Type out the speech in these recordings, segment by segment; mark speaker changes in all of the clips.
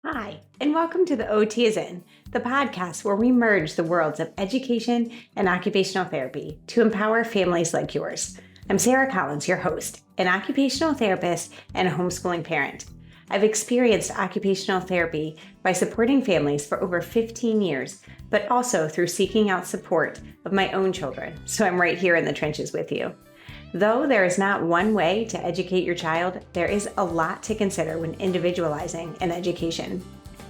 Speaker 1: Hi, and welcome to the OT is In, the podcast where we merge the worlds of education and occupational therapy to empower families like yours. I'm Sarah Collins, your host, an occupational therapist and a homeschooling parent. I've experienced occupational therapy by supporting families for over 15 years, but also through seeking out support of my own children, so I'm right here in the trenches with you. Though there is not one way to educate your child, there is a lot to consider when individualizing an education.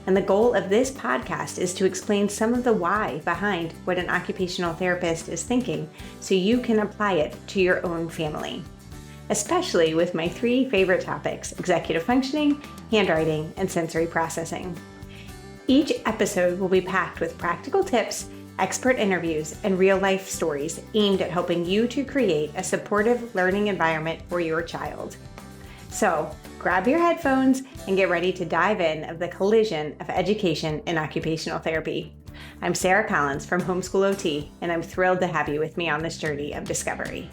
Speaker 1: And the goal of this podcast is to explain some of the why behind what an occupational therapist is thinking so you can apply it to your own family. Especially with my three favorite topics: executive functioning, handwriting, and sensory processing. Each episode will be packed with practical tips, expert interviews, and real-life stories aimed at helping you to create a supportive learning environment for your child. So grab your headphones and get ready to dive in of the collision of education and occupational therapy. I'm Sarah Collins from Homeschool OT, and I'm thrilled to have you with me on this journey of discovery.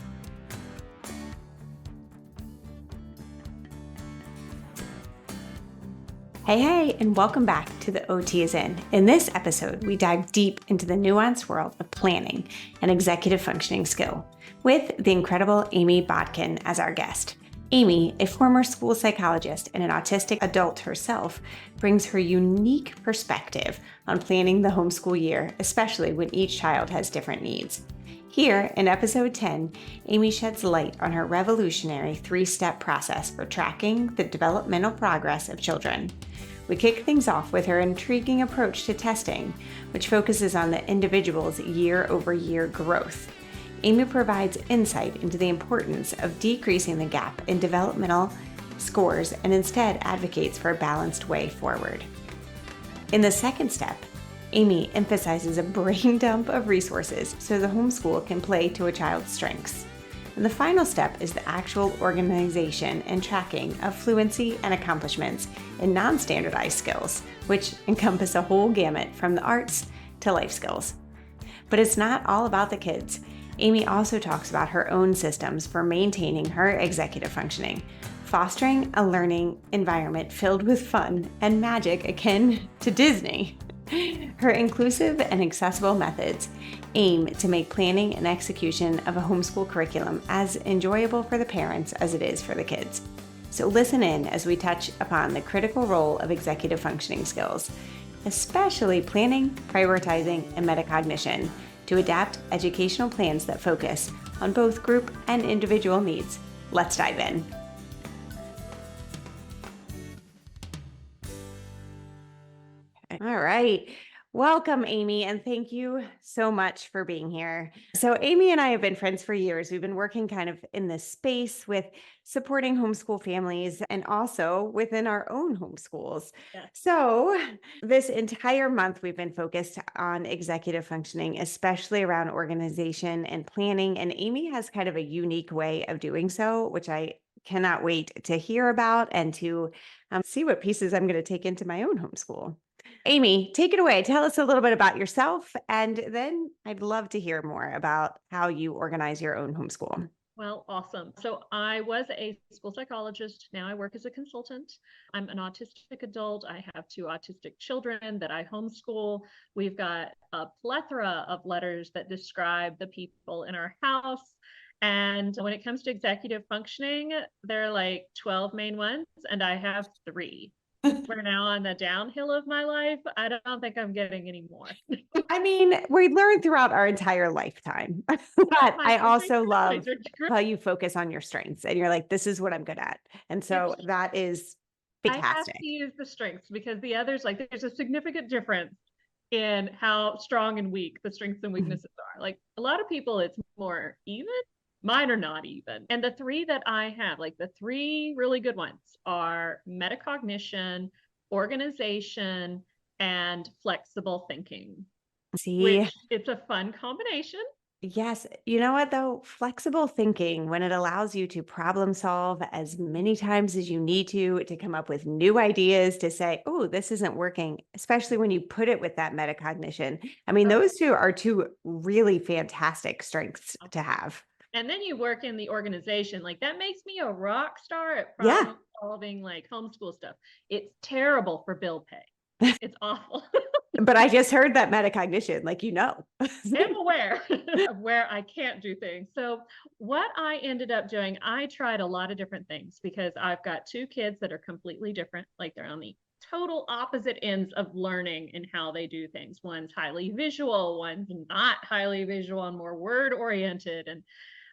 Speaker 1: Hey, and welcome back to the OT is In. In this episode, we dive deep into the nuanced world of planning and executive functioning skill with the incredible Amy Bodkin as our guest. Amy, a former school psychologist and an autistic adult herself, brings her unique perspective on planning the homeschool year, especially when each child has different needs. Here in episode 10, Amy sheds light on her revolutionary 3-step process for tracking the developmental progress of children. We kick things off with her intriguing approach to testing, which focuses on the individual's year-over-year growth. Amy provides insight into the importance of decreasing the gap in developmental scores and instead advocates for a balanced way forward. In the second step, Amy emphasizes a brain dump of resources so the homeschool can play to a child's strengths. And the final step is the actual organization and tracking of fluency and accomplishments in non-standardized skills, which encompass a whole gamut from the arts to life skills. But it's not all about the kids. Amy also talks about her own systems for maintaining her executive functioning, fostering a learning environment filled with fun and magic akin to Disney. Her inclusive and accessible methods aim to make planning and execution of a homeschool curriculum as enjoyable for the parents as it is for the kids. So listen in as we touch upon the critical role of executive functioning skills, especially planning, prioritizing, and metacognition, to adapt educational plans that focus on both group and individual needs. Let's dive in. All right. Welcome, Amy, and thank you so much for being here. So Amy and I have been friends for years. We've been working kind of in this space with supporting homeschool families and also within our own homeschools.
Speaker 2: Yeah.
Speaker 1: So this entire month, we've been focused on executive functioning, especially around organization and planning. And Amy has kind of a unique way of doing so, which I cannot wait to hear about and to see what pieces I'm going to take into my own homeschool. Amy, take it away. Tell us a little bit about yourself, and then I'd love to hear more about how you organize your own homeschool.
Speaker 2: Well, awesome. So I was a school psychologist. Now I work as a consultant. I'm an autistic adult. I have 2 autistic children that I homeschool. We've got a plethora of letters that describe the people in our house. And when it comes to executive functioning, there are like 12 main ones, and I have 3. We're now on the downhill of my life. I don't think I'm getting any more.
Speaker 1: I mean, we learn throughout our entire lifetime, but I also love how you focus on your strengths and you're like, this is what I'm good at. And so that is fantastic.
Speaker 2: I have to use the strengths because the others, like, there's a significant difference in how strong and weak the strengths and weaknesses are. Like, a lot of people, it's more even. Mine are not even. And the 3 that I have, like the 3 really good ones, are metacognition, organization, and flexible thinking.
Speaker 1: See,
Speaker 2: which it's a fun combination.
Speaker 1: Yes. You know what, though? Flexible thinking, when it allows you to problem solve as many times as you need to come up with new ideas, to say, oh, this isn't working, especially when you put it with that metacognition. I mean, those 2 are 2 really fantastic strengths to have.
Speaker 2: And then you work in the organization. Like, that makes me a rock star at
Speaker 1: Yeah.
Speaker 2: problem solving, like homeschool stuff. It's terrible for bill pay. It's awful.
Speaker 1: But I just heard that metacognition, like,
Speaker 2: I'm aware of where I can't do things. So what I ended up doing, I tried a lot of different things because I've got two kids that are completely different. Like they're on the total opposite ends of learning and how they do things. One's highly visual, one's not highly visual and more word oriented. And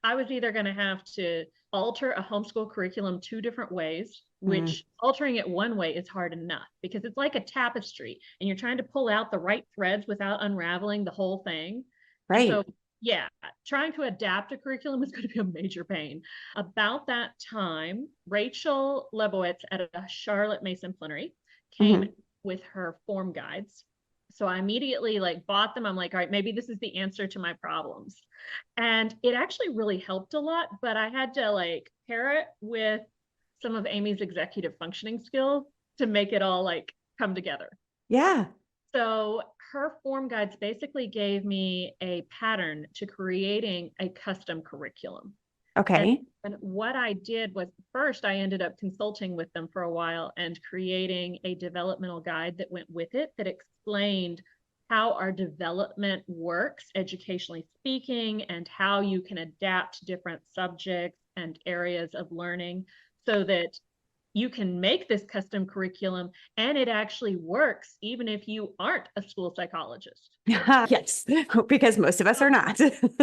Speaker 2: I was either going to have to alter a homeschool curriculum two different ways,
Speaker 1: Mm,
Speaker 2: which altering it one way is hard enough because it's like a tapestry and you're trying to pull out the right threads without unraveling the whole thing. And
Speaker 1: right.
Speaker 2: so, yeah, trying to adapt a curriculum is going to be a major pain. About that time, Rachel Lebowitz at a Charlotte Mason Plenary came
Speaker 1: Hmm.
Speaker 2: with her form guides. So I immediately like bought them. I'm like, all right, maybe this is the answer to my problems. And it actually really helped a lot, but I had to like pair it with some of Amy's executive functioning skills to make it all like come together.
Speaker 1: Yeah.
Speaker 2: So her form guides basically gave me a pattern to creating a custom curriculum. And,
Speaker 1: Okay.
Speaker 2: and what I did was first, I ended up consulting with them for a while and creating a developmental guide that went with it that explained how our development works, educationally speaking, and how you can adapt different subjects and areas of learning so that you can make this custom curriculum and it actually works even if you aren't a school psychologist
Speaker 1: Yes, because most of us are not.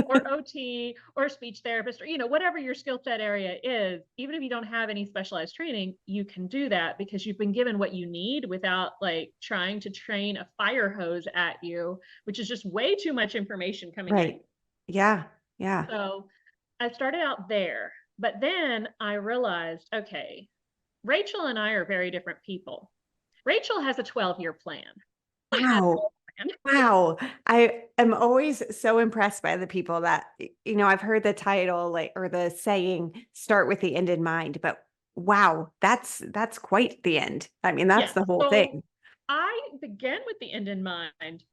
Speaker 2: or OT or speech therapist or whatever your skill set area is. Even if you don't have any specialized training, you can do that because you've been given what you need without like trying to train a fire hose at you, which is just way too much information coming at
Speaker 1: Right.
Speaker 2: you.
Speaker 1: Yeah. Yeah.
Speaker 2: So I started out there, but then I realized, okay, Rachel and I are very different people. Rachel has a 12-year plan. I had
Speaker 1: Wow.
Speaker 2: no plan.
Speaker 1: Wow. I am always so impressed by the people that, I've heard the title like or the saying start with the end in mind, but wow, that's quite the end. I mean, that's
Speaker 2: Yes.
Speaker 1: the whole
Speaker 2: So
Speaker 1: thing.
Speaker 2: I begin with the end in mind,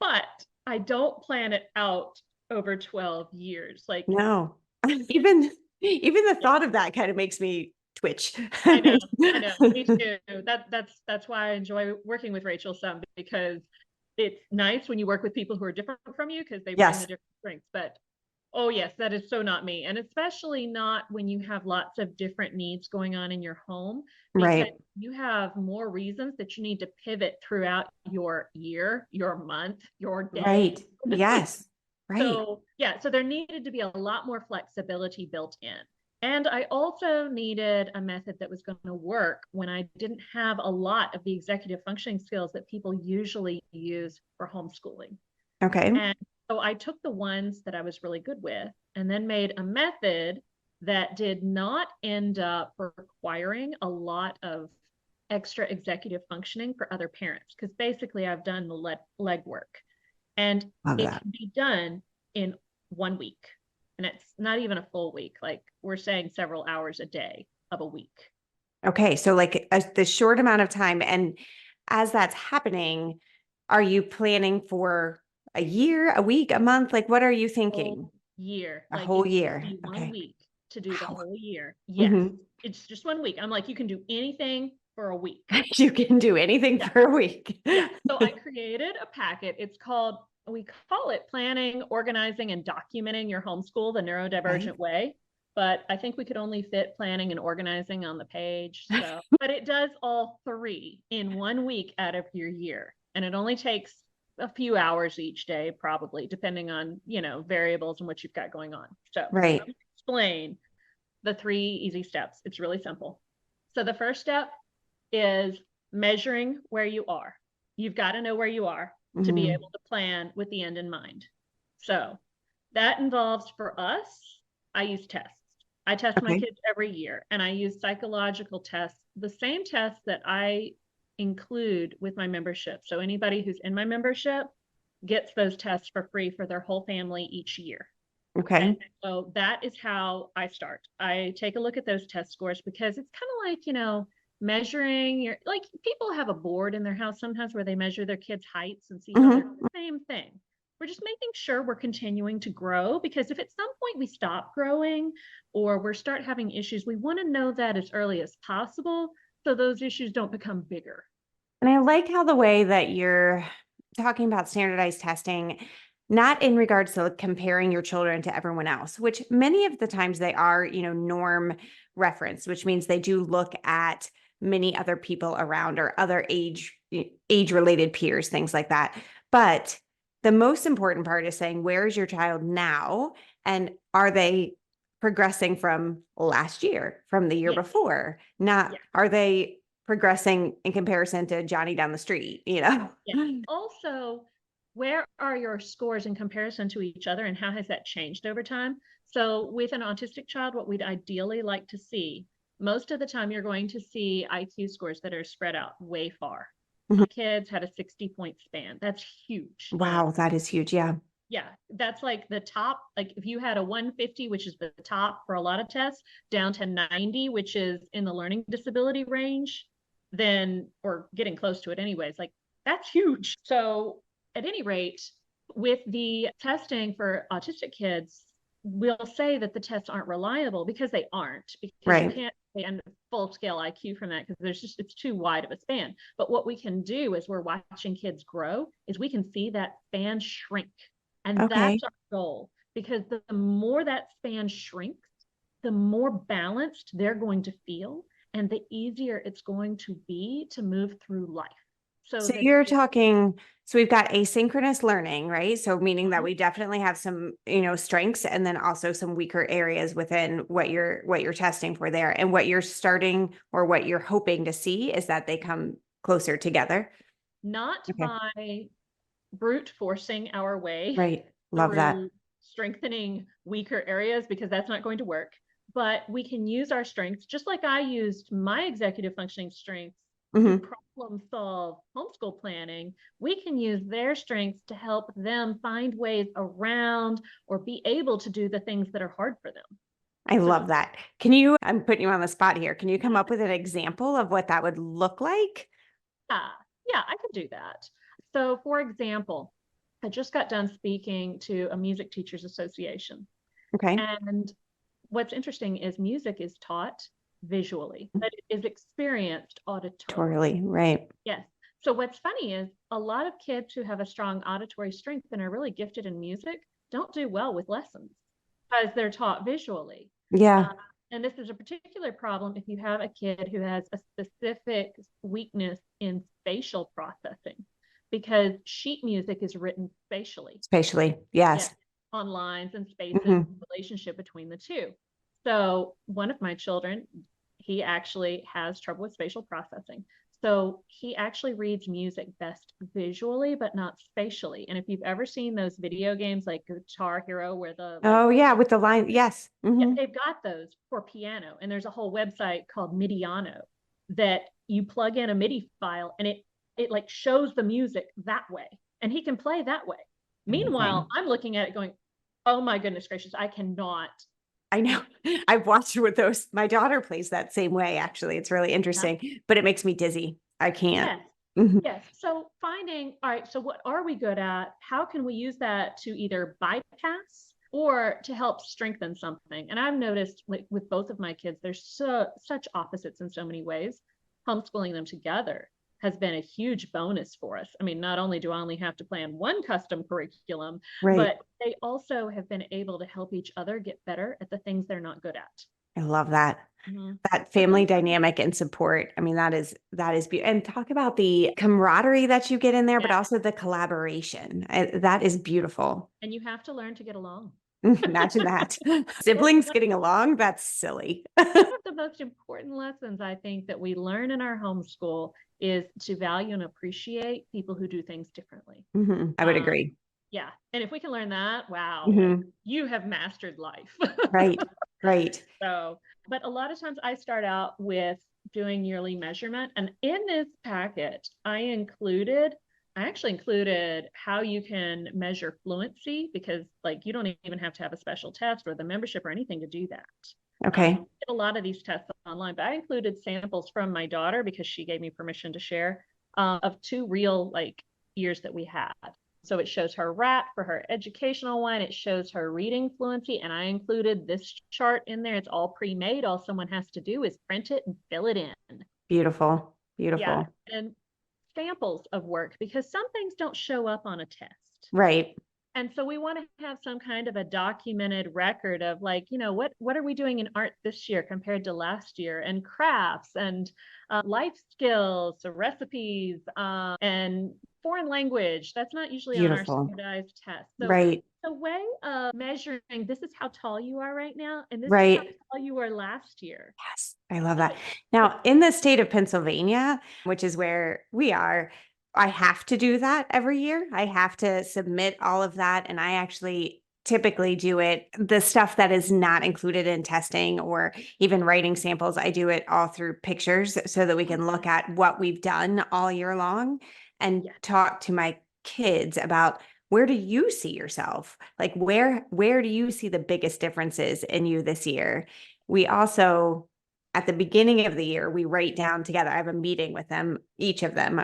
Speaker 2: but I don't plan it out over 12 years. Like,
Speaker 1: No. Even the
Speaker 2: yeah,
Speaker 1: thought of that kind of makes me twitch.
Speaker 2: I know, me too. That's why I enjoy working with Rachel some because it's nice when you work with people who are different from you because they bring the
Speaker 1: Yes.
Speaker 2: different strengths. But oh yes, that is so not me. And especially not when you have lots of different needs going on in your home, because
Speaker 1: Right.
Speaker 2: you have more reasons that you need to pivot throughout your year, your month, your day.
Speaker 1: Right. Yes. Right.
Speaker 2: So yeah, so there needed to be a lot more flexibility built in. And I also needed a method that was going to work when I didn't have a lot of the executive functioning skills that people usually use for homeschooling.
Speaker 1: Okay.
Speaker 2: And so I took the ones that I was really good with and then made a method that did not end up requiring a lot of extra executive functioning for other parents. Because basically, I've done the legwork and
Speaker 1: Love
Speaker 2: it
Speaker 1: that.
Speaker 2: can be done in 1 week. And it's not even a full week. Like we're saying several hours a day of a week.
Speaker 1: Okay. So like the short amount of time. And as that's happening, are you planning for a year, a week, a month? Like, what are you
Speaker 2: Whole
Speaker 1: thinking?
Speaker 2: year.
Speaker 1: A
Speaker 2: Like
Speaker 1: whole
Speaker 2: it's
Speaker 1: year.
Speaker 2: be one
Speaker 1: Okay.
Speaker 2: week to do the
Speaker 1: Wow.
Speaker 2: whole year. Yes.
Speaker 1: Hmm.
Speaker 2: It's just 1 week. I'm like, you can do anything for a week.
Speaker 1: You can do anything
Speaker 2: Yeah.
Speaker 1: for a week.
Speaker 2: Yeah. So I created a packet. We call it planning, organizing, and documenting your homeschool the
Speaker 1: Okay.
Speaker 2: neurodivergent way. But I think we could only fit planning and organizing on the page. So, but it does all three in 1 week out of your year. And it only takes a few hours each day, probably, depending on, variables and what you've got going on. So let
Speaker 1: Right.
Speaker 2: me explain the 3 easy steps. It's really simple. So the first step is measuring where you are. You've got to know where you are to be
Speaker 1: Hmm.
Speaker 2: able to plan with the end in mind. So that involves for us, I use tests. I test my
Speaker 1: Okay.
Speaker 2: kids every year and I use psychological tests, the same tests that I include with my membership. So anybody who's in my membership gets those tests for free for their whole family each year. And
Speaker 1: Okay.
Speaker 2: so that is how I start. I take a look at those test scores because it's kind of like, measuring your, like people have a board in their house sometimes where they measure their kids' heights and see how they're
Speaker 1: Hmm.
Speaker 2: the same thing. We're just making sure we're continuing to grow because if at some point we stop growing or we start having issues, we want to know that as early as possible so those issues don't become bigger.
Speaker 1: And I like how the way that you're talking about standardized testing, not in regards to comparing your children to everyone else, which many of the times they are, norm referenced, which means they do look at many other people around or other age related peers, things like that. But the most important part is saying, where is your child now? And are they progressing from last year, from the year
Speaker 2: Yeah.
Speaker 1: before? Not,
Speaker 2: Yeah.
Speaker 1: are they progressing in comparison to Johnny down the street,
Speaker 2: Yeah. Also, where are your scores in comparison to each other, and how has that changed over time? So with an autistic child, what we'd ideally like to see, most of the time you're going to see IQ scores that are spread out way far.
Speaker 1: Mhm.
Speaker 2: My kids had a 60-point span. That's huge.
Speaker 1: Wow, that is huge. Yeah.
Speaker 2: Yeah, that's like the top. Like if you had a 150, which is the top for a lot of tests, down to 90, which is in the learning disability range, then, or getting close to it anyways, like that's huge. So at any rate, with the testing for autistic kids, we'll say that the tests aren't reliable because they aren't, because you
Speaker 1: Right.
Speaker 2: can't say a full scale IQ from that because it's too wide of a span. But what we can do as we're watching kids grow is we can see that span shrink. And
Speaker 1: Okay.
Speaker 2: that's our goal, because the more that span shrinks, the more balanced they're going to feel and the easier it's going to be to move through life. So
Speaker 1: So
Speaker 2: that
Speaker 1: you're talking, so we've got asynchronous learning, right? So meaning that
Speaker 2: Mhm.
Speaker 1: we definitely have some, strengths and then also some weaker areas within what you're testing for there. And what you're starting or what you're hoping to see is that they come closer together.
Speaker 2: Not
Speaker 1: Okay.
Speaker 2: by brute forcing our way
Speaker 1: Right. Love that.
Speaker 2: through strengthening weaker areas, because that's not going to work. But we can use our strengths, just like I used my executive functioning strengths to
Speaker 1: Hmm.
Speaker 2: problem solve homeschool planning. We can use their strengths to help them find ways around or be able to do the things that are hard for them.
Speaker 1: I
Speaker 2: So,
Speaker 1: love that. I'm putting you on the spot here. Can you come up with an example of what that would look like?
Speaker 2: yeah, yeah, I could do that. So, for example, I just got done speaking to a music teachers association.
Speaker 1: Okay.
Speaker 2: And what's interesting is music is taught visually, but it is experienced auditorily.
Speaker 1: Totally. Right.
Speaker 2: Yes. So what's funny is a lot of kids who have a strong auditory strength and are really gifted in music don't do well with lessons because they're taught visually. Uh,
Speaker 1: Yeah.
Speaker 2: and this is a particular problem if you have a kid who has a specific weakness in spatial processing, because sheet music is written spatially.
Speaker 1: Spatially.
Speaker 2: Yeah,
Speaker 1: Yes.
Speaker 2: on lines and spaces,
Speaker 1: Hmm.
Speaker 2: relationship between the two. So one of my children, he actually has trouble with spatial processing. So he actually reads music best visually, but not spatially. And if you've ever seen those video games like Guitar Hero, where the like,
Speaker 1: Oh yeah, with the line. Yes.
Speaker 2: yeah,
Speaker 1: Hmm.
Speaker 2: they've got those for piano. And there's a whole website called Midiano that you plug in a MIDI file and it like shows the music that way. And he can play that way. Meanwhile,
Speaker 1: Amazing.
Speaker 2: I'm looking at it going, oh my goodness gracious, I cannot.
Speaker 1: I know. I've watched with those. My daughter plays that same way, actually. It's really
Speaker 2: Yeah.
Speaker 1: interesting, but it makes me dizzy. I can't.
Speaker 2: Yes.
Speaker 1: Mhm.
Speaker 2: Yes. So finding, all right, so what are we good at? How can we use that to either bypass or to help strengthen something? And I've noticed, like with both of my kids, there's such opposites in so many ways. Homeschooling them together has been a huge bonus for us. I mean, not only do I only have to plan one custom curriculum,
Speaker 1: Right.
Speaker 2: but they also have been able to help each other get better at the things they're not good at.
Speaker 1: I love that.
Speaker 2: Mhm.
Speaker 1: That
Speaker 2: So
Speaker 1: family
Speaker 2: sometimes,
Speaker 1: dynamic and support. I mean, that is beautiful. And talk about the camaraderie that you get in there, but
Speaker 2: yeah,
Speaker 1: also the collaboration. That is beautiful.
Speaker 2: and you have to learn to get along.
Speaker 1: Imagine that. Siblings getting along, that's silly.
Speaker 2: One of the most important lessons I think that we learn in our homeschool is to value and appreciate people who do things differently.
Speaker 1: I would
Speaker 2: Um,
Speaker 1: agree.
Speaker 2: yeah. And if we can learn that, wow, like
Speaker 1: Hmm.
Speaker 2: you have mastered life.
Speaker 1: Right. Right.
Speaker 2: So, but a lot of times I start out with doing yearly measurement. And in this packet, I actually included how you can measure fluency, because like you don't even have to have a special test or the membership or anything to do that. You
Speaker 1: Okay.
Speaker 2: can get a lot of these tests online, but I included samples from my daughter because she gave me permission to share, of two real like years that we had. So it shows her RAT for her educational one. It shows her reading fluency. And I included this chart in there. It's all pre-made. All someone has to do is print it and fill it in.
Speaker 1: Beautiful.
Speaker 2: Yeah.
Speaker 1: Beautiful.
Speaker 2: And samples of work because some things don't show up on a test.
Speaker 1: Right.
Speaker 2: And so we want to have some kind of a documented record of like, what are we doing in art this year compared to last year, and crafts and life skills, so recipes, and foreign language. That's not usually on our
Speaker 1: Beautiful.
Speaker 2: standardized test. So
Speaker 1: Right.
Speaker 2: the way of measuring, this is how tall you are right now, and this is how
Speaker 1: Right.
Speaker 2: tall you were last year.
Speaker 1: Yes, I love that. Now, in the state of Pennsylvania, which is where we are, I have to do that every year. I have to submit all of that. And I actually typically do it, the stuff that is not included in testing or even writing samples, I do it all through pictures so that we can look at what we've done all year long and talk to my kids about, where do you see yourself? Like where do you see the biggest differences in you this year? We also, at the beginning of the year, we write down together. I have a meeting with them, each of them,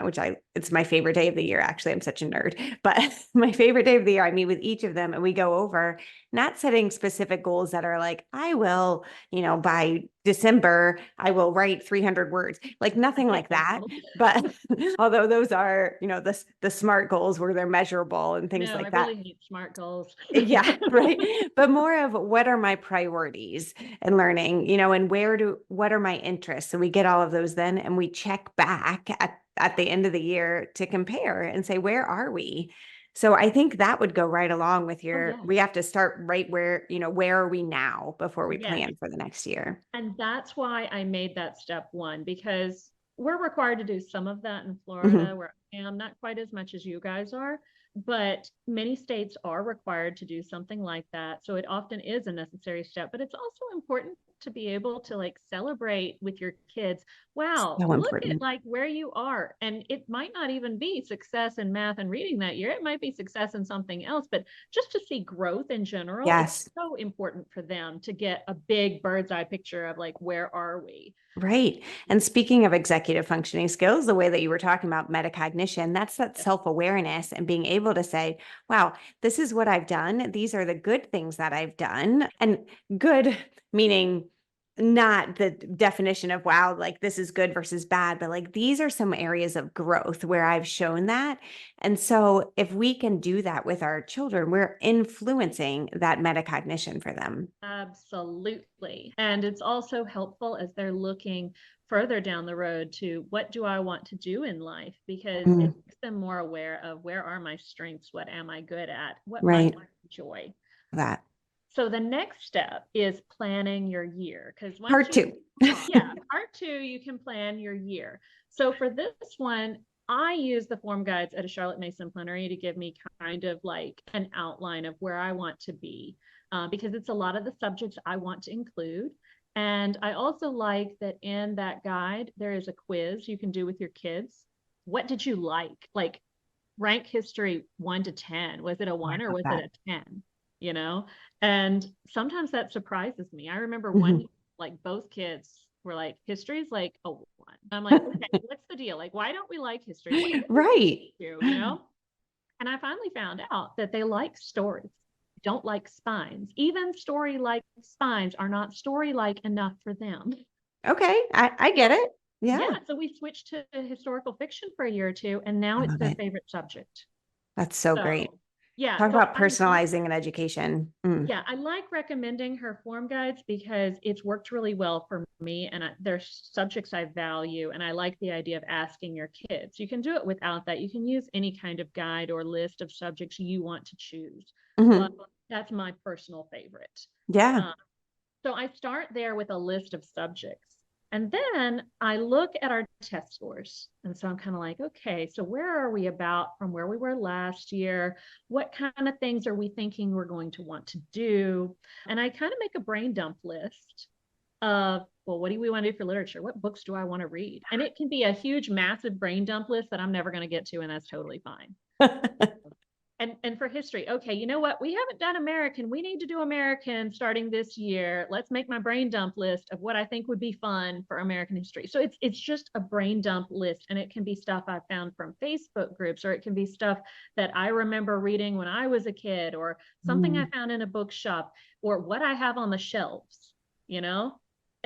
Speaker 1: it's my favorite day of the year. Actually, I'm such a nerd, but my favorite day of the year, I meet with each of them and we go over not setting specific goals that are like, I will, by December, I will write 300 words, like nothing like that. But although those are, the SMART goals where they're measurable and things like
Speaker 2: I
Speaker 1: that.
Speaker 2: really hate SMART goals.
Speaker 1: Yeah, right. But more of, what are my priorities in learning, and what are my interests? So we get all of those then, and we check back at the end of the year to compare and say, where are we? So I think that would go right along with we have to start right where are we now before we plan for the next year?
Speaker 2: And that's why I made that step one, because we're required to do some of that in Florida,
Speaker 1: Mm-hmm.
Speaker 2: where I am, not quite as much as you guys are, but many states are required to do something like that. So it often is a necessary step, but it's also important to be able to like celebrate with your kids. Wow,
Speaker 1: So
Speaker 2: look at
Speaker 1: important.
Speaker 2: like where you are. And it might not even be success in math and reading that year. It might be success in something else, but just to see growth in general,
Speaker 1: Yes.
Speaker 2: it's so important for them to get a big bird's eye picture of like, where are we?
Speaker 1: Right. And speaking of executive functioning skills, the way that you were talking about metacognition, that's that self-awareness and being able to say, wow, this is what I've done. These are the good things that I've done. And good meaning not the definition of, wow, like this is good versus bad, but like these are some areas of growth where I've shown that. And so if we can do that with our children, we're influencing that metacognition for them.
Speaker 2: Absolutely. And it's also helpful as they're looking further down the road to, what do I want to do in life? Because it makes them more aware of, where are my strengths? What am I good at? What might I enjoy?
Speaker 1: That.
Speaker 2: So the next step is planning your year. Because
Speaker 1: Part two.
Speaker 2: part two, you can plan your year. So for this one, I use the form guides at a Charlotte Mason Plenary to give me kind of like an outline of where I want to be, because it's a lot of the subjects I want to include. And I also like that in that guide, there is a quiz you can do with your kids. What did you like? Like, rank history 1 to 10. Was it a 1 or was it a 10? And sometimes that surprises me. I remember one, like both kids were like, history is like a 1. I'm like, okay, what's the deal? Like, why don't we like history?
Speaker 1: Right.
Speaker 2: And I finally found out that they like stories, don't like spines. Even story-like spines are not story-like enough for them.
Speaker 1: Okay, I get it. Yeah.
Speaker 2: So we switched to historical fiction for a year or two, and now it's their favorite subject.
Speaker 1: That's so great.
Speaker 2: Yeah.
Speaker 1: Talk about personalizing an education.
Speaker 2: Yeah, I like recommending her form guides because it's worked really well for me, and they're subjects I value, and I like the idea of asking your kids. You can do it without that. You can use any kind of guide or list of subjects you want to choose. But that's my personal favorite.
Speaker 1: Yeah.
Speaker 2: So I start there with a list of subjects. And then I look at our test scores. And so I'm kind of like, okay, so where are we about from where we were last year? What kind of things are we thinking we're going to want to do? And I kind of make a brain dump list of, well, what do we want to do for literature? What books do I want to read? And it can be a huge, massive brain dump list that I'm never going to get to, and that's totally fine. And for history, okay, you know what? We haven't done American. We need to do American starting this year. Let's make my brain dump list of what I think would be fun for American history. So it's just a brain dump list, and it can be stuff I found from Facebook groups, or it can be stuff that I remember reading when I was a kid, or something I found in a bookshop, or what I have on the shelves,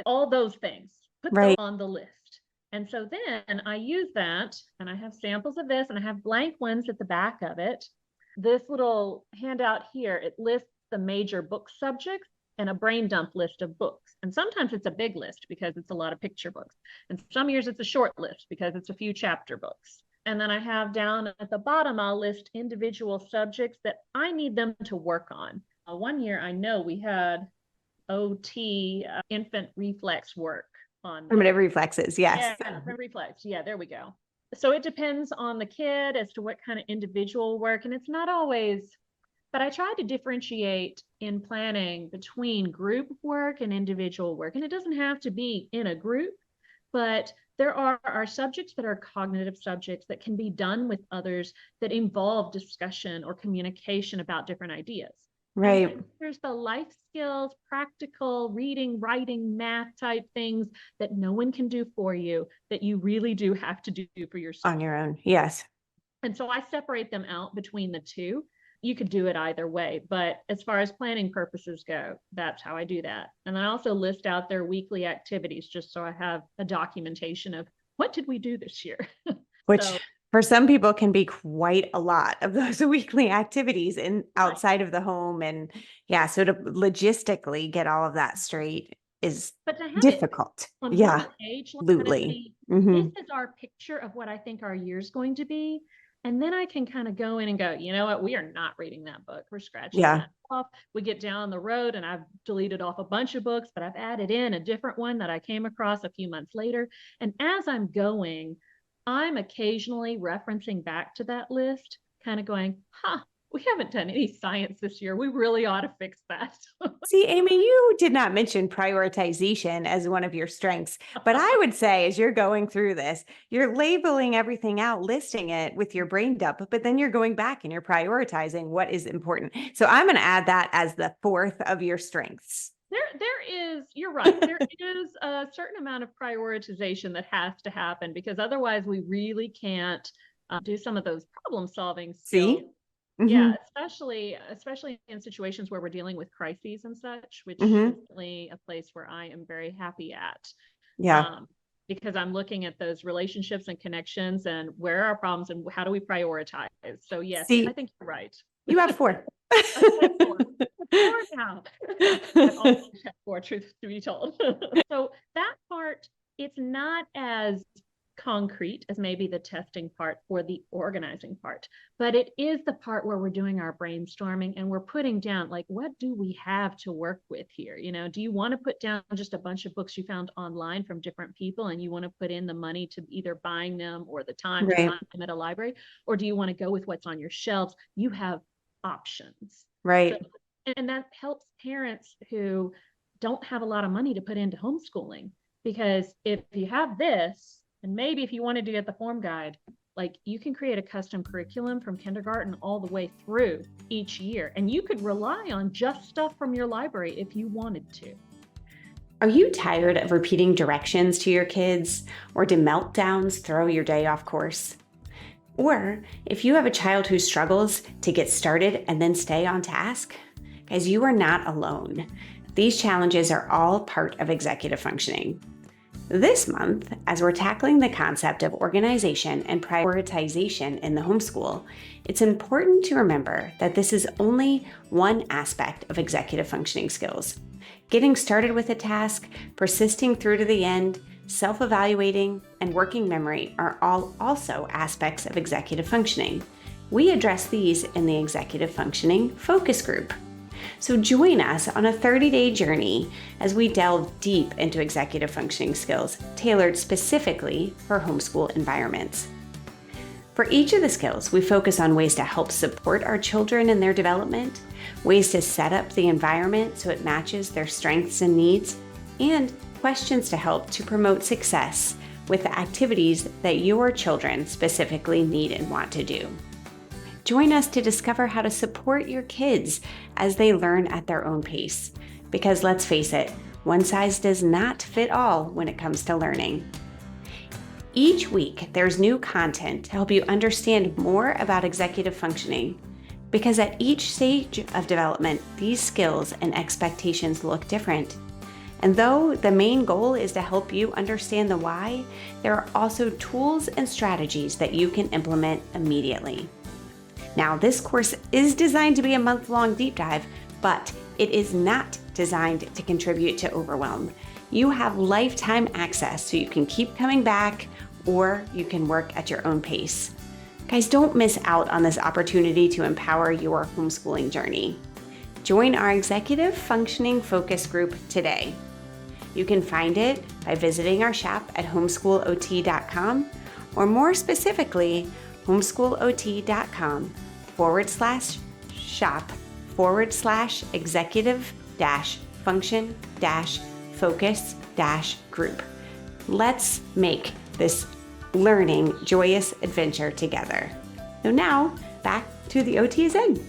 Speaker 2: all those things. Put them on the list. And so then I use that, and I have samples of this, and I have blank ones at the back of it. This little handout here, it lists the major book subjects and a brain dump list of books. And sometimes it's a big list because it's a lot of picture books. And some years it's a short list because it's a few chapter books. And then I have down at the bottom, I'll list individual subjects that I need them to work on. One year I know we had OT, infant reflex work on
Speaker 1: Primitive reflexes, yes.
Speaker 2: Yeah, reflex. Yeah, there we go. So it depends on the kid as to what kind of individual work. And it's not always, but I try to differentiate in planning between group work and individual work. And it doesn't have to be in a group, but there are subjects that are cognitive subjects that can be done with others that involve discussion or communication about different ideas.
Speaker 1: Right.
Speaker 2: And there's the life skills, practical reading, writing, math type things that no one can do for you that you really do have to do for yourself.
Speaker 1: On your own. Yes.
Speaker 2: And so I separate them out between the two. You could do it either way, but as far as planning purposes go, that's how I do that. And I also list out their weekly activities just so I have a documentation of what did we do this year?
Speaker 1: Which for some people can be quite a lot of those weekly activities outside of the home. And yeah, so to logistically get all of that straight is difficult.
Speaker 2: On
Speaker 1: yeah,
Speaker 2: page,
Speaker 1: absolutely.
Speaker 2: This is our picture of what I think our year's going to be. And then I can kind of go in and go, you know what, we are not reading that book. We're scratching that off. We get down the road and I've deleted off a bunch of books, but I've added in a different one that I came across a few months later. And as I'm going, I'm occasionally referencing back to that list, kind of going, we haven't done any science this year. We really ought to fix that.
Speaker 1: See, Amy, you did not mention prioritization as one of your strengths, but I would say as you're going through this, you're labeling everything out, listing it with your brain dump, but then you're going back and you're prioritizing what is important. So I'm going to add that as the fourth of your strengths.
Speaker 2: There is, you're right. There is a certain amount of prioritization that has to happen because otherwise we really can't do some of those problem solving skills.
Speaker 1: See?
Speaker 2: Yeah, especially in situations where we're dealing with crises and such, which is certainly a place where I am very happy at.
Speaker 1: Yeah.
Speaker 2: Because I'm looking at those relationships and connections and where are our problems and how do we prioritize? So yes, I think you're right.
Speaker 1: You have four.
Speaker 2: Four now. I've always had four, truth to be told. So that part, it's not as concrete as maybe the testing part or the organizing part, but it is the part where we're doing our brainstorming and we're putting down like, what do we have to work with here? You know, do you want to put down just a bunch of books you found online from different people and you want to put in the money to either buying them or the time to find them at a library, or do you want to go with what's on your shelves? You have options.
Speaker 1: Right.
Speaker 2: So, and that helps parents who don't have a lot of money to put into homeschooling, because if you have this, and maybe if you wanted to get the form guide, like you can create a custom curriculum from kindergarten all the way through each year. And you could rely on just stuff from your library if you wanted to.
Speaker 1: Are you tired of repeating directions to your kids, or do meltdowns throw your day off course? Or if you have a child who struggles to get started and then stay on task, guys, you are not alone. These challenges are all part of executive functioning. This month, as we're tackling the concept of organization and prioritization in the homeschool, it's important to remember that this is only one aspect of executive functioning skills. Getting started with a task, persisting through to the end, self-evaluating, and working memory are all also aspects of executive functioning. We address these in the Executive Functioning Focus Group. So join us on a 30-day journey as we delve deep into executive functioning skills tailored specifically for homeschool environments. For each of the skills, we focus on ways to help support our children in their development, ways to set up the environment so it matches their strengths and needs, and questions to help to promote success with the activities that your children specifically need and want to do. Join us to discover how to support your kids as they learn at their own pace. Because let's face it, one size does not fit all when it comes to learning. Each week, there's new content to help you understand more about executive functioning. Because at each stage of development, these skills and expectations look different. And though the main goal is to help you understand the why, there are also tools and strategies that you can implement immediately. Now, this course is designed to be a month-long deep dive, but it is not designed to contribute to overwhelm. You have lifetime access, so you can keep coming back, or you can work at your own pace. Guys, don't miss out on this opportunity to empower your homeschooling journey. Join our Executive Functioning Focus Group today. You can find it by visiting our shop at homeschoolot.com, or more specifically, homeschoolot.com/shop/executive-function-focus-group. Let's make this learning joyous adventure together. So now back to the OT is in.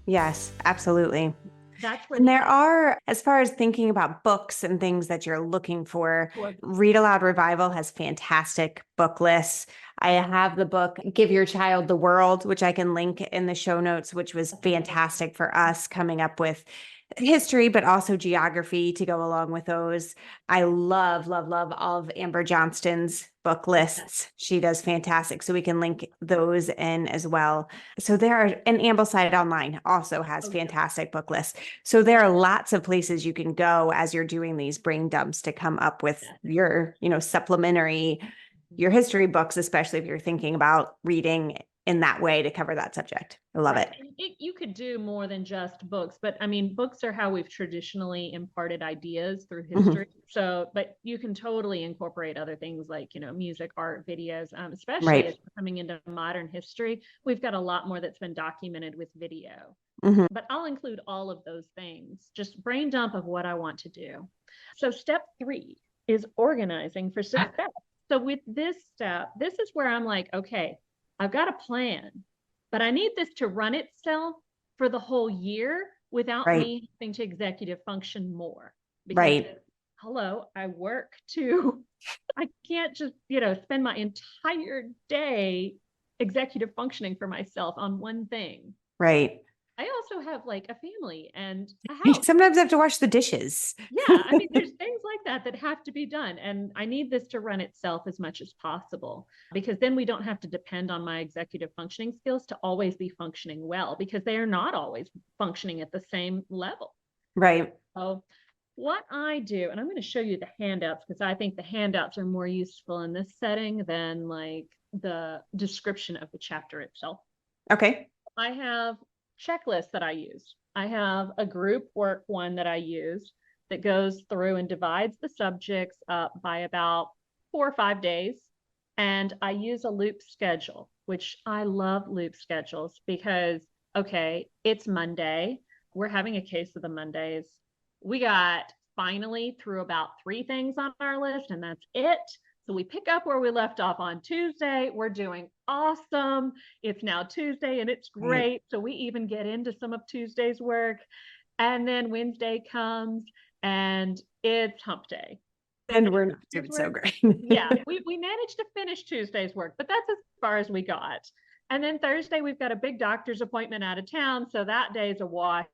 Speaker 1: Yes, absolutely.
Speaker 2: That's where
Speaker 1: And there are, as far as thinking about books and things that you're looking for, Read Aloud Revival has fantastic book lists. I have the book, Give Your Child the World, which I can link in the show notes, which was fantastic for us coming up with history, but also geography to go along with those. I love, love, love all of Amber Johnston's book lists. She does fantastic. So we can link those in as well. So there are, and Ambleside Online also has fantastic book lists. So there are lots of places you can go as you're doing these brain dumps to come up with your, supplementary, your history books, especially if you're thinking about reading in that way to cover that subject. I love it.
Speaker 2: You could do more than just books, but I mean, books are how we've traditionally imparted ideas through history. So, but you can totally incorporate other things like, music, art, videos, especially as we're coming into modern history. We've got a lot more that's been documented with video. But I'll include all of those things, just brain dump of what I want to do. So step 3 is organizing for success. So with this step, this is where I'm like, okay, I've got a plan, but I need this to run itself for the whole year without me having to executive function more. Because, hello, I work too. I can't just, spend my entire day executive functioning for myself on one thing.
Speaker 1: Right.
Speaker 2: I also have like a family and a house.
Speaker 1: Sometimes I have to wash the dishes.
Speaker 2: Yeah, I mean, there's things like that have to be done. And I need this to run itself as much as possible, because then we don't have to depend on my executive functioning skills to always be functioning well, because they are not always functioning at the same level.
Speaker 1: Right.
Speaker 2: So what I do, and I'm going to show you the handouts, because I think the handouts are more useful in this setting than like the description of the chapter itself.
Speaker 1: Okay.
Speaker 2: I have checklists that I use. I have a group work one that I use that goes through and divides the subjects up by about 4 or 5 days. And I use a loop schedule, which I love loop schedules because, okay, it's Monday. We're having a case of the Mondays. We got finally through about 3 things on our list, and that's it. So we pick up where we left off on Tuesday. We're doing awesome. It's now Tuesday and it's great. So we even get into some of Tuesday's work. And then Wednesday comes and it's hump day.
Speaker 1: And we're not doing so great.
Speaker 2: Yeah, we managed to finish Tuesday's work, but that's as far as we got. And then Thursday, we've got a big doctor's appointment out of town. So that day is a wash.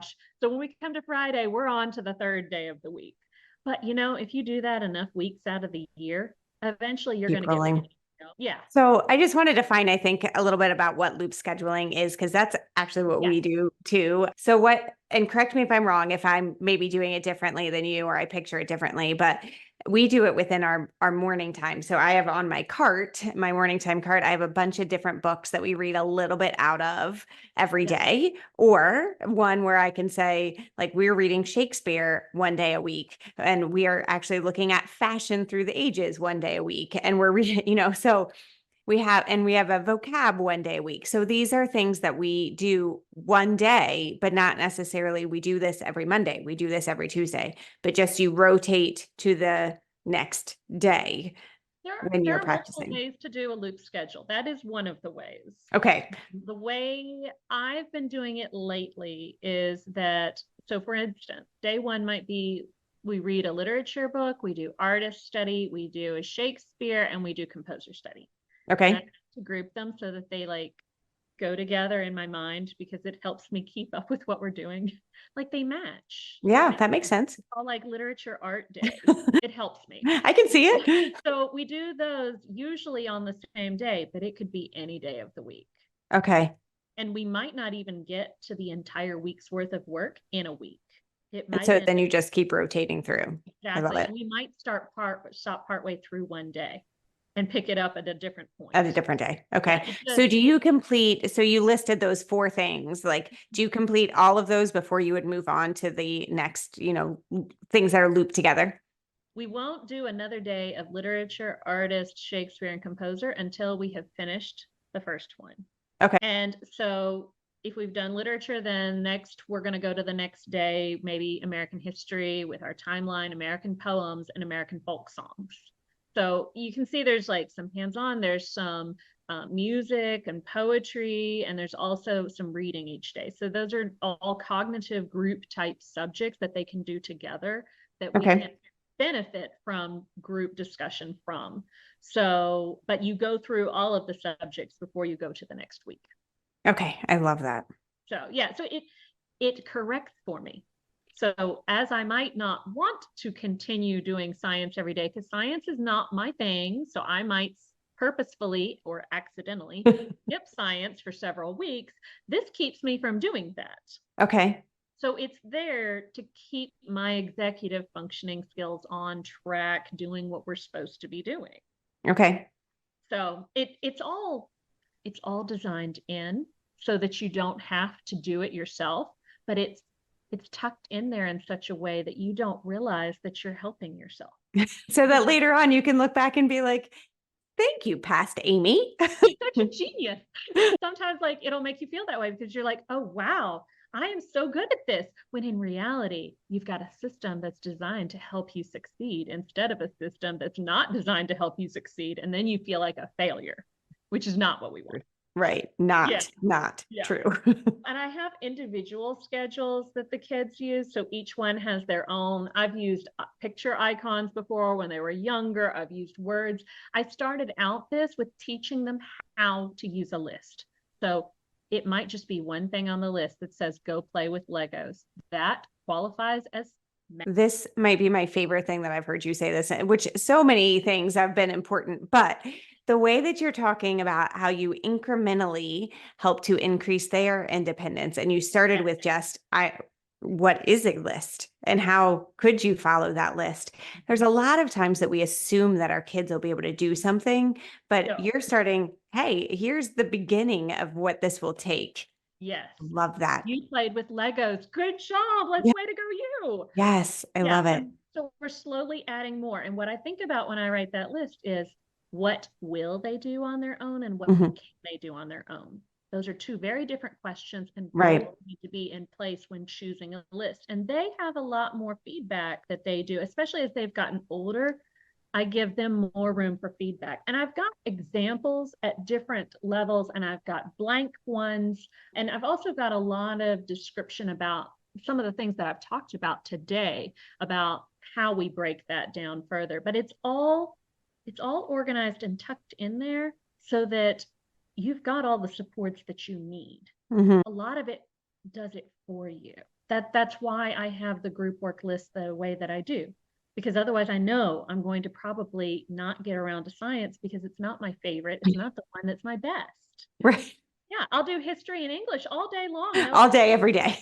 Speaker 2: So when we come to Friday, we're on to the 3rd day of the week. But if you do that enough weeks out of the year, eventually you're going to get rolling. Yeah.
Speaker 1: So I just wanted to find, I think, a little bit about what loop scheduling is, because that's actually what we do too. So and correct me if I'm wrong, if I'm maybe doing it differently than you, or I picture it differently, but we do it within our morning time. So I have on my cart, my morning time cart, I have a bunch of different books that we read a little bit out of every day, or one where I can say, like, we're reading Shakespeare one day a week, and we are actually looking at fashion through the ages one day a week. And we're reading, so we have a vocab one day a week. So these are things that we do one day, but not necessarily we do this every Monday. We do this every Tuesday, but just you rotate to the next day when you're practicing.
Speaker 2: There are multiple ways to do a loop schedule. That is one of the ways.
Speaker 1: Okay.
Speaker 2: The way I've been doing it lately is that, so for instance, day 1 might be we read a literature book, we do artist study, we do a Shakespeare, and we do composer study.
Speaker 1: Okay.
Speaker 2: To group them so that they go together in my mind because it helps me keep up with what we're doing. Like they match.
Speaker 1: Yeah, that makes sense.
Speaker 2: It's all like literature art day. It helps me.
Speaker 1: I can see it.
Speaker 2: So we do those usually on the same day, but it could be any day of the week.
Speaker 1: Okay.
Speaker 2: And we might not even get to the entire week's worth of work in a week. It
Speaker 1: And
Speaker 2: might
Speaker 1: so
Speaker 2: end
Speaker 1: then
Speaker 2: up-
Speaker 1: you just keep rotating through. I love
Speaker 2: exactly.
Speaker 1: it.
Speaker 2: And we might stop partway through one day and pick it up at a different point.
Speaker 1: At a different day. Okay.
Speaker 2: Yeah,
Speaker 1: So
Speaker 2: just-
Speaker 1: do you complete, so you listed those 4 things, like, do you complete all of those before you would move on to the next, things that are looped together?
Speaker 2: We won't do another day of literature, artist, Shakespeare, and composer until we have finished the first one.
Speaker 1: Okay.
Speaker 2: And so if we've done literature, then next we're going to go to the next day, maybe American history with our timeline, American poems, and American folk songs. So you can see there's like some hands-on, there's some music and poetry, and there's also some reading each day. So those are all cognitive group type subjects that they can do together that we can benefit from group discussion from. So, but you go through all of the subjects before you go to the next week.
Speaker 1: Okay. I love that.
Speaker 2: So yeah, so it corrects for me. So as I might not want to continue doing science every day, because science is not my thing, so I might purposefully or accidentally skip science for several weeks. This keeps me from doing that.
Speaker 1: Okay.
Speaker 2: So it's there to keep my executive functioning skills on track, doing what we're supposed to be doing.
Speaker 1: Okay.
Speaker 2: So it's all designed in so that you don't have to do it yourself, but it's tucked in there in such a way that you don't realize that you're helping yourself.
Speaker 1: So that later on you can look back and be like, thank you, past Amy.
Speaker 2: You're such a genius. Sometimes like it'll make you feel that way because you're like, oh, wow, I am so good at this. When in reality, you've got a system that's designed to help you succeed instead of a system that's not designed to help you succeed. And then you feel like a failure, which is not what we want.
Speaker 1: Right. Not
Speaker 2: Yeah.
Speaker 1: true.
Speaker 2: And I have individual schedules that the kids use. So each one has their own. I've used picture icons before when they were younger. I've used words. I started out this with teaching them how to use a list. So it might just be one thing on the list that says, go play with Legos. That qualifies as
Speaker 1: this might be my favorite thing that I've heard you say this, which so many things have been important, but the way that you're talking about how you incrementally help to increase their independence, and you started with just, what is a list and how could you follow that list? There's a lot of times that we assume that our kids will be able to do something, but you're starting, hey, here's the beginning of what this will take.
Speaker 2: Yes.
Speaker 1: Love that.
Speaker 2: You played with Legos. Good job. Way to go you.
Speaker 1: Yes, I love it.
Speaker 2: So we're slowly adding more. And what I think about when I write that list is what will they do on their own and what can they do on their own? Those are 2 very different questions and both need to be in place when choosing a list. And they have a lot more feedback that they do, especially as they've gotten older. I give them more room for feedback. And I've got examples at different levels, and I've got blank ones. And I've also got a lot of description about some of the things that I've talked about today, about how we break that down further. But it's all organized and tucked in there so that you've got all the supports that you need. A lot of it does it for you. That's why I have the group work list the way that I do. Because otherwise I know I'm going to probably not get around to science because it's not my favorite. It's not the one that's my best.
Speaker 1: Right.
Speaker 2: Yeah, I'll do history and English all day long.
Speaker 1: All day, every day.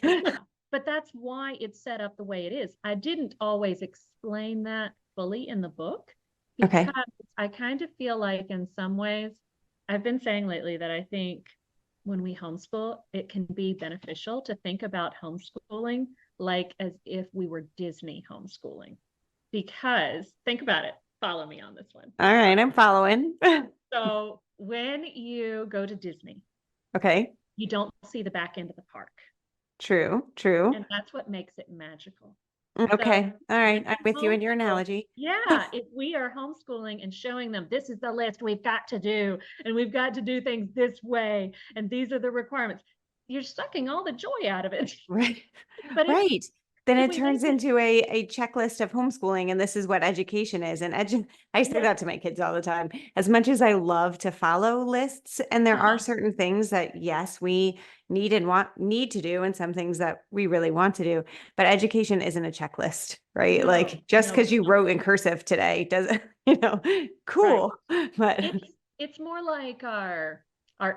Speaker 2: But that's why it's set up the way it is. I didn't always explain that fully in the book because I kind of feel like in some ways, I've been saying lately that I think when we homeschool, it can be beneficial to think about homeschooling like as if we were Disney homeschooling. Because think about it. Follow me on this one.
Speaker 1: All right, I'm following.
Speaker 2: So when you go to Disney, you don't see the back end of the park.
Speaker 1: True.
Speaker 2: And that's what makes it magical.
Speaker 1: Okay.
Speaker 2: So,
Speaker 1: all right. I'm with you in your analogy.
Speaker 2: Yeah. If we are homeschooling and showing them this is the list we've got to do, and we've got to do things this way, and these are the requirements, you're sucking all the joy out of it.
Speaker 1: Right.
Speaker 2: But
Speaker 1: then
Speaker 2: If
Speaker 1: it
Speaker 2: we
Speaker 1: turns
Speaker 2: make it,
Speaker 1: into a checklist of homeschooling, and this is what education is. And I say
Speaker 2: yeah,
Speaker 1: that to my kids all the time. As much as I love to follow lists, and there are
Speaker 2: uh-huh,
Speaker 1: certain things that yes, we need to do, and some things that we really want to do, but education isn't a checklist, right?
Speaker 2: no,
Speaker 1: Like just
Speaker 2: no,
Speaker 1: because
Speaker 2: it's
Speaker 1: you
Speaker 2: not.
Speaker 1: wrote in cursive today doesn't,
Speaker 2: Right.
Speaker 1: cool. But
Speaker 2: It's more like our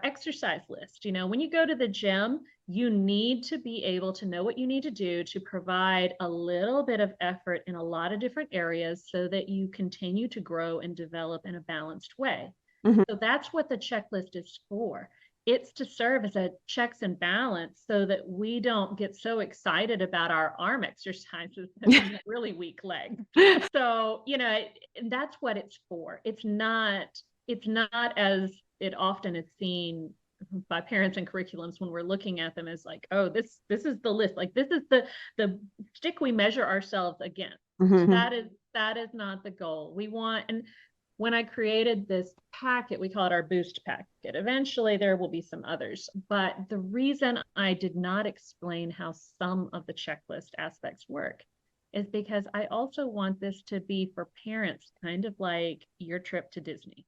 Speaker 2: exercise list. When you go to the gym, you need to be able to know what you need to do to provide a little bit of effort in a lot of different areas so that you continue to grow and develop in a balanced way.
Speaker 1: Mhm.
Speaker 2: So that's what the checklist is for. It's to serve as a checks and balance so that we don't get so excited about our arm exercises that we have really weak legs. So, and that's what it's for. It's not as it often is seen by parents and curriculums when we're looking at them as like, oh, this is the list. Like this is the stick we measure ourselves against.
Speaker 1: Mhm.
Speaker 2: That is not the goal. We want, and when I created this packet, we call it our boost packet. Eventually there will be some others, but the reason I did not explain how some of the checklist aspects work is because I also want this to be for parents, kind of like your trip to Disney.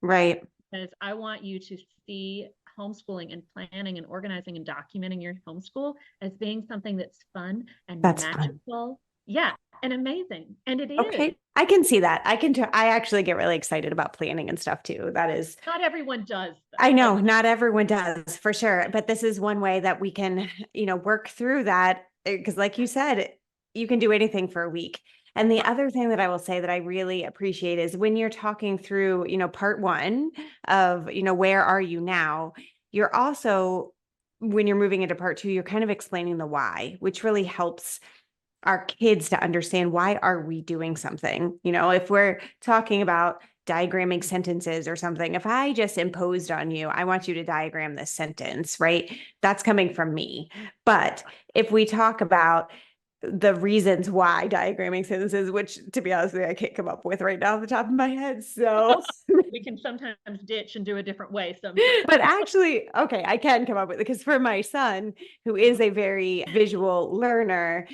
Speaker 1: Right.
Speaker 2: Because I want you to see homeschooling and planning and organizing and documenting your homeschool as being something that's fun and
Speaker 1: That's fun.
Speaker 2: magical. Yeah, and amazing. And it is.
Speaker 1: Okay. I can see that. I actually get really excited about planning and stuff too. That is,
Speaker 2: Not everyone does,
Speaker 1: I
Speaker 2: though.
Speaker 1: know not everyone does for sure, but this is one way that we can, work through that. Because like you said, you can do anything for a week. And the
Speaker 2: Right.
Speaker 1: other thing that I will say that I really appreciate is when you're talking through, part one of, where are you now? You're also, when you're moving into part two, you're kind of explaining the why, which really helps our kids to understand why are we doing something. If we're talking about diagramming sentences or something, if I just imposed on you, I want you to diagram this sentence, right? That's coming from me. But if we talk about the reasons why diagramming sentences, which to be honest with you, I can't come up with right now off the top of my head. So,
Speaker 2: We can sometimes ditch and do a different way sometimes.
Speaker 1: but actually, okay, I can come up with it because for my son, who is a very visual learner,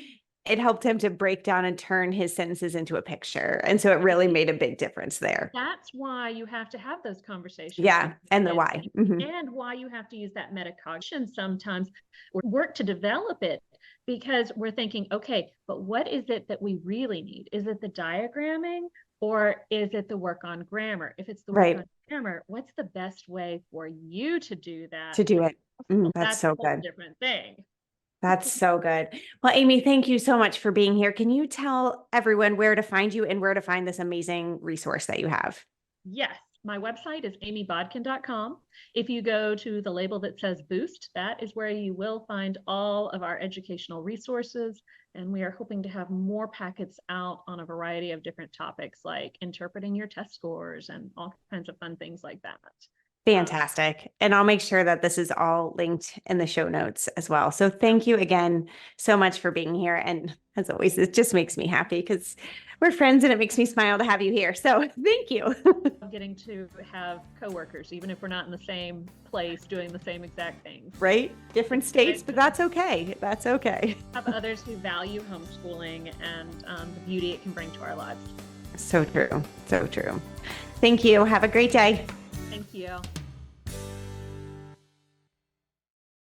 Speaker 1: it helped him to break down and turn his sentences into a picture. And so it really made a big difference there.
Speaker 2: That's why you have to have those conversations with
Speaker 1: Yeah. And the
Speaker 2: kids,
Speaker 1: why. Mhm.
Speaker 2: and why you have to use that metacognition sometimes or work to develop it, because we're thinking, okay, but what is it that we really need? Is it the diagramming or is it the work on grammar? If it's the work
Speaker 1: Right.
Speaker 2: on grammar, what's the best way for you to do that?
Speaker 1: To do it. That's
Speaker 2: That's a
Speaker 1: so
Speaker 2: whole
Speaker 1: good.
Speaker 2: different thing.
Speaker 1: That's so good. Well, Amy, thank you so much for being here. Can you tell everyone where to find you and where to find this amazing resource that you have?
Speaker 2: Yes, my website is amybodkin.com. If you go to the label that says Boost, that is where you will find all of our educational resources. And we are hoping to have more packets out on a variety of different topics like interpreting your test scores and all kinds of fun things like that.
Speaker 1: Fantastic. And I'll make sure that this is all linked in the show notes as well. So thank you again so much for being here. And as always, it just makes me happy because we're friends and it makes me smile to have you here. So thank you.
Speaker 2: Getting to have coworkers, even if we're not in the same place doing the same exact things.
Speaker 1: Right? Different states, but that's okay. That's okay.
Speaker 2: Have others who value homeschooling and the beauty it can bring to our lives.
Speaker 1: So true. So true. Thank you. Have a great day.
Speaker 2: Thank you.